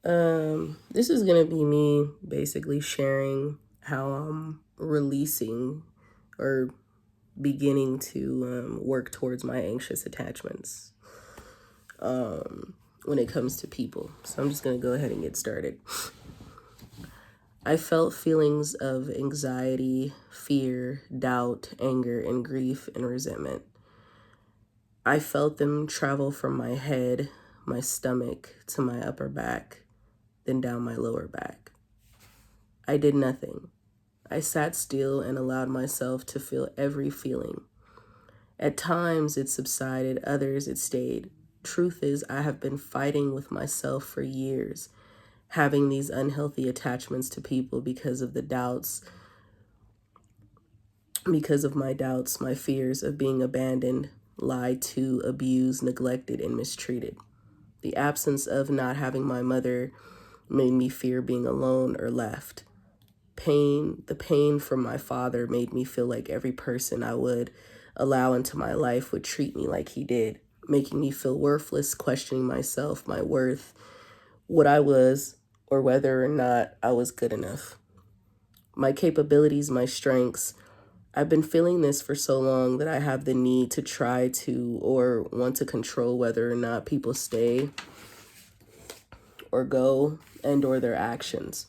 This is gonna be me basically sharing how I'm releasing or beginning to work towards my anxious attachments when it comes to people. So I'm just gonna go ahead and get started. I felt feelings of anxiety, fear, doubt, anger, and grief and resentment. I felt them travel from my head, my stomach, to my upper back, then down my lower back. I did nothing. I sat still and allowed myself to feel every feeling. At times it subsided, others it stayed. Truth is, I have been fighting with myself for years, having these unhealthy attachments to people because of my doubts, my fears of being abandoned, lied to, abused, neglected, and mistreated. The absence of not having my mother made me fear being alone or left. The pain from my father made me feel like every person I would allow into my life would treat me like he did, making me feel worthless, questioning myself, my worth, what I was, or whether or not I was good enough. My capabilities, my strengths. I've been feeling this for so long that I have the need to try to or want to control whether or not people stay or go and or their actions.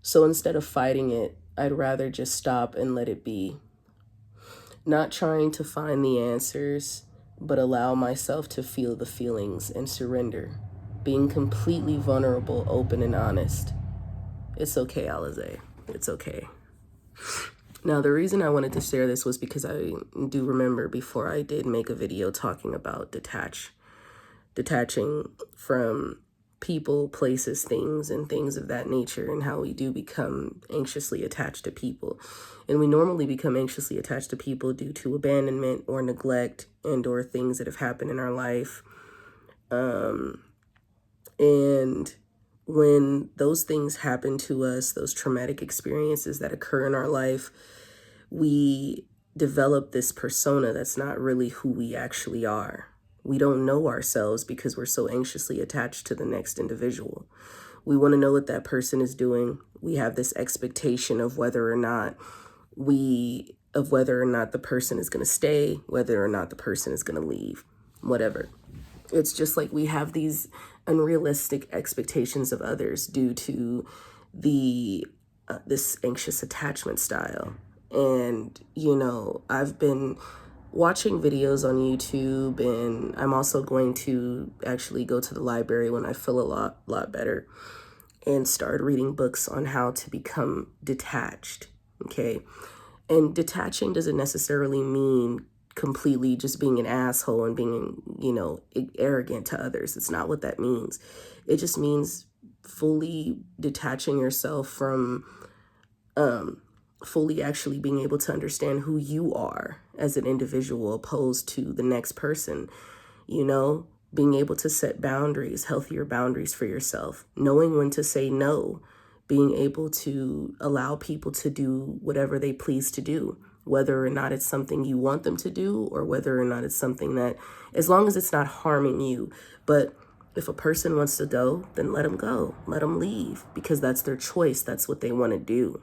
So instead of fighting it, I'd rather just stop and let it be. Not trying to find the answers, but allow myself to feel the feelings and surrender. Being completely vulnerable, open, and honest. It's okay, Alize. It's okay. Now, the reason I wanted to share this was because I do remember before I did make a video talking about detaching from people, places, things, and things of that nature, and how we do become anxiously attached to people. And we normally become anxiously attached to people due to abandonment or neglect and or things that have happened in our life. And when those things happen to us, those traumatic experiences that occur in our life, we develop this persona that's not really who we actually are. We don't know ourselves because we're so anxiously attached to the next individual. We want to know what that person is doing. We have this expectation of whether or not the person is going to stay, whether or not the person is going to leave, whatever. It's just like we have these unrealistic expectations of others due to this anxious attachment style. And, I've been watching videos on YouTube, and I'm also going to actually go to the library when I feel a lot better and start reading books on how to become detached, okay? And detaching doesn't necessarily mean completely just being an asshole and being, arrogant to others. It's not what that means. It just means fully detaching yourself from fully actually being able to understand who you are as an individual opposed to the next person, being able to set boundaries, healthier boundaries for yourself, knowing when to say no, being able to allow people to do whatever they please to do, whether or not it's something you want them to do or whether or not it's something that, as long as it's not harming you. But if a person wants to go, then let them go, let them leave, because that's their choice. That's what they want to do,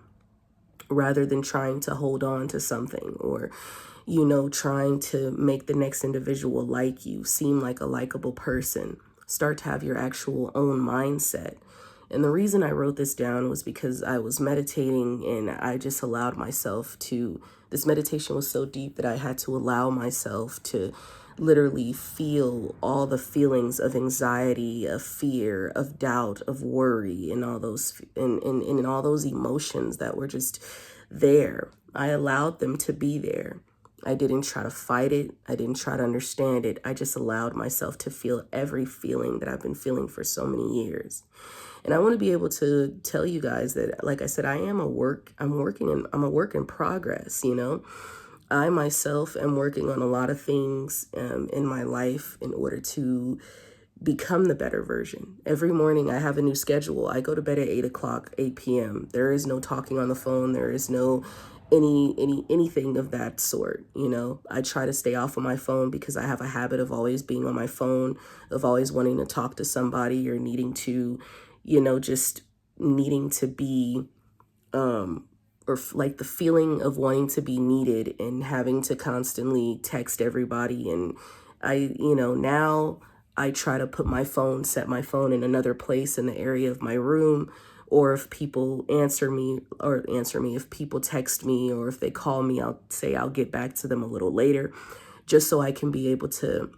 rather than trying to hold on to something or, trying to make the next individual like you, seem like a likable person. Start to have your actual own mindset. And the reason I wrote this down was because I was meditating and I just allowed myself to, this meditation was so deep that I had to allow myself to literally feel all the feelings of anxiety, of fear, of doubt, of worry, and all those and all those emotions that were just there. I allowed them to be there. I didn't try to fight it. I didn't try to understand it. I just allowed myself to feel every feeling that I've been feeling for so many years. And I want to be able to tell you guys that, like I said, I'm a work in progress, I myself am working on a lot of things in my life in order to become the better version. Every morning I have a new schedule. I go to bed at 8 p.m. There is no talking on the phone. There is no anything of that sort. I try to stay off of my phone because I have a habit of always being on my phone, of always wanting to talk to somebody or needing to, just needing to be, like the feeling of wanting to be needed and having to constantly text everybody. And now I try to set my phone in another place in the area of my room. Or if people if people text me, or if they call me, I'll say I'll get back to them a little later, just so I can be able to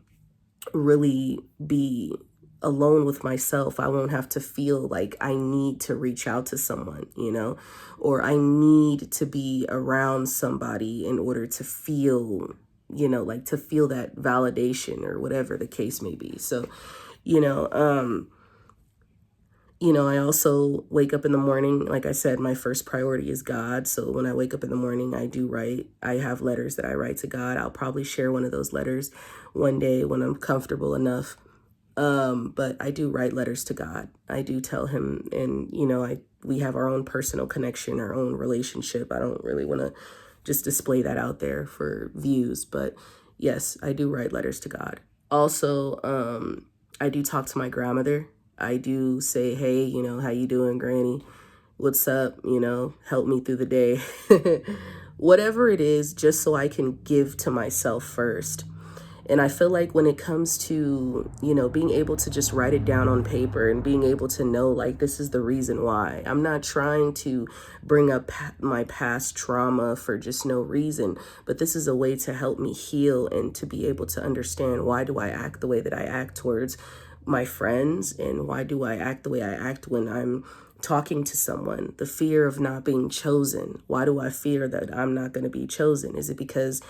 really be alone with myself. I won't have to feel like I need to reach out to someone, or I need to be around somebody in order to feel, like to feel that validation or whatever the case may be. So, I also wake up in the morning. Like I said, my first priority is God. So when I wake up in the morning, I have letters that I write to God. I'll probably share one of those letters one day when I'm comfortable enough. But I do write letters to God. I do tell him, and, we have our own personal connection, our own relationship. I don't really want to just display that out there for views, but yes, I do write letters to God. Also, I do talk to my grandmother. I do say, hey, how you doing, Granny? What's up? Help me through the day. Whatever it is, just so I can give to myself first. And I feel like when it comes to, being able to just write it down on paper and being able to know, like, this is the reason why. I'm not trying to bring up my past trauma for just no reason, but this is a way to help me heal and to be able to understand, why do I act the way that I act towards my friends, and why do I act the way I act when I'm talking to someone? The fear of not being chosen. Why do I fear that I'm not going to be chosen? Is it because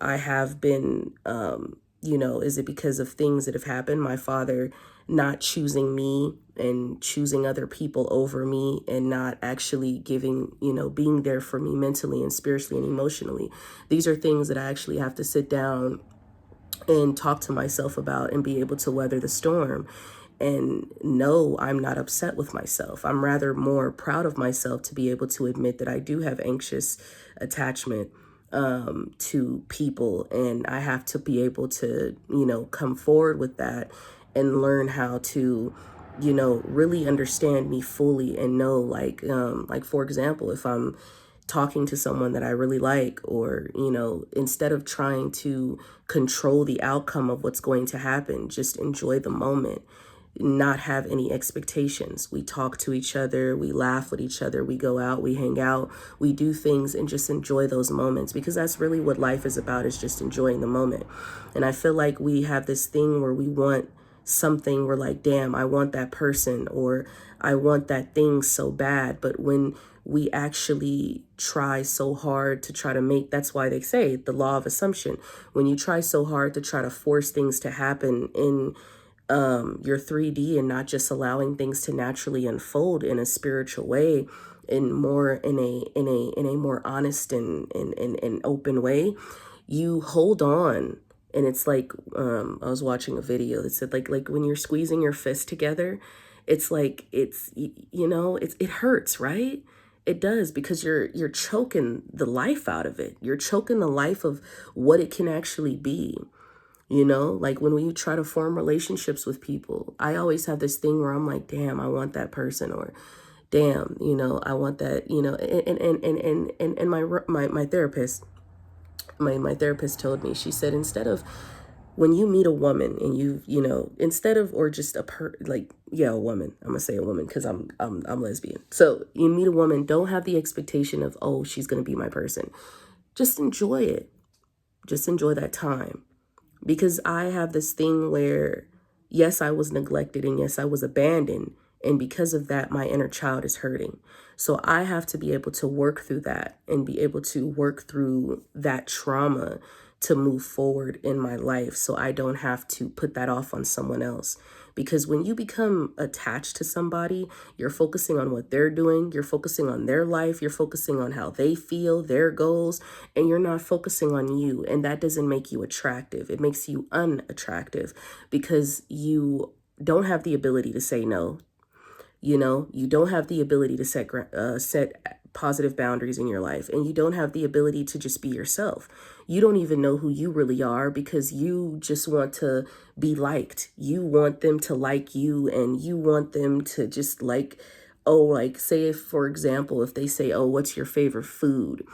I have been, is it because of things that have happened? My father not choosing me and choosing other people over me, and not actually giving, being there for me mentally and spiritually and emotionally. These are things that I actually have to sit down and talk to myself about and be able to weather the storm. And no, I'm not upset with myself. I'm rather more proud of myself to be able to admit that I do have anxious attachment to people, and I have to be able to, come forward with that and learn how to, really understand me fully and know, like for example, if I'm talking to someone that I really like, or, instead of trying to control the outcome of what's going to happen, just enjoy the moment. Not have any expectations. We talk to each other, we laugh with each other, we go out, we hang out, we do things, and just enjoy those moments, because that's really what life is about, is just enjoying the moment. And I feel like we have this thing where we want something, we're like, damn, I want that person, or I want that thing so bad. But when we actually try so hard to try to that's why they say the law of assumption. When you try so hard to try to force things to happen in your 3D, and not just allowing things to naturally unfold in a spiritual way, in a more honest and open way, you hold on. And it's like, I was watching a video that said, like when you're squeezing your fist together, it's like, it hurts, right? It does, because you're choking the life out of it. You're choking the life of what it can actually be. Like when we try to form relationships with people, I always have this thing where I'm like, damn, I want that person, or damn, I want that, and my therapist, my therapist told me, she said, instead of, when you meet a woman and instead of, or just a woman, I'm gonna say a woman, because I'm lesbian. So you meet a woman, don't have the expectation of, oh, she's gonna be my person. Just enjoy it. Just enjoy that time. Because I have this thing where, yes, I was neglected, and yes, I was abandoned. And because of that, my inner child is hurting. So I have to be able to work through that, and be able to work through that trauma to move forward in my life, so I don't have to put that off on someone else. Because when you become attached to somebody, you're focusing on what they're doing, you're focusing on their life, you're focusing on how they feel, their goals, and you're not focusing on you. And that doesn't make you attractive. It makes you unattractive, because you don't have the ability to say no. You don't have the ability to set positive boundaries in your life, and you don't have the ability to just be yourself. You don't even know who you really are because you just want to be liked. You want them to like you, and you want them to just like, oh, like say if, for example, if they say, oh, what's your favorite food?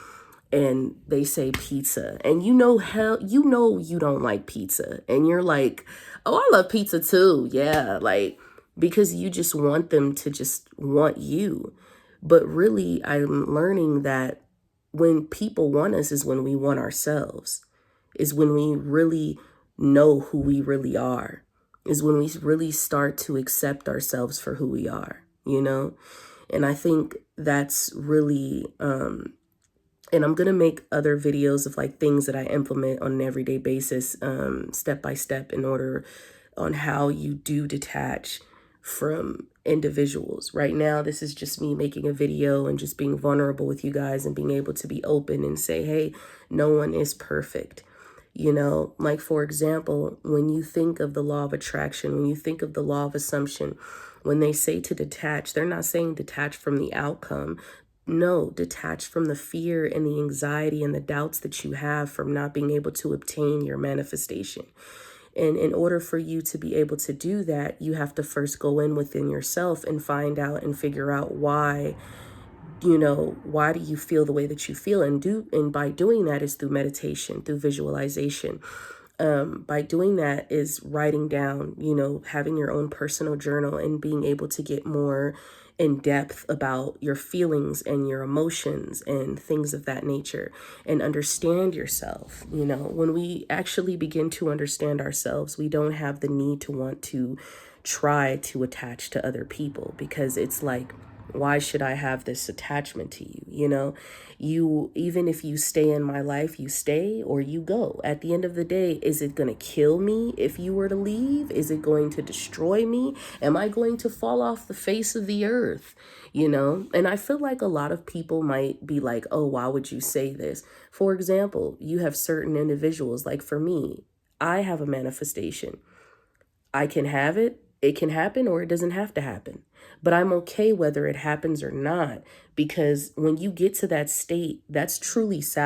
And they say pizza, and you don't like pizza, and you're like, oh, I love pizza too. Yeah, like, because you just want them to just want you. But really, I'm learning that when people want us is when we want ourselves, is when we really know who we really are, is when we really start to accept ourselves for who we are, you know? And I think that's really, and I'm going to make other videos of like things that I implement on an everyday basis, step by step, in order on how you do detach from individuals. Right now, this is just me making a video and just being vulnerable with you guys and being able to be open and say, hey, no one is perfect. You know, like, for example, when you think of the law of attraction, when you think of the law of assumption, when they say to detach, they're not saying detach from the outcome. No, detach from the fear and the anxiety and the doubts that you have from not being able to obtain your manifestation. And in order for you to be able to do that, you have to first go in within yourself and find out and figure out why, why do you feel the way that you feel? And by doing that is through meditation, through visualization. By doing that is writing down, having your own personal journal and being able to get more in depth about your feelings and your emotions and things of that nature, and understand yourself. When we actually begin to understand ourselves, we don't have the need to want to try to attach to other people, because it's like, why should I have this attachment to you? Even if you stay in my life, you stay or you go. At the end of the day, is it going to kill me if you were to leave? Is it going to destroy me? Am I going to fall off the face of the earth? And I feel like a lot of people might be like, oh, why would you say this? For example, you have certain individuals, like for me, I have a manifestation. I can have it. It can happen or it doesn't have to happen. But I'm okay whether it happens or not, because when you get to that state, that's truly sad.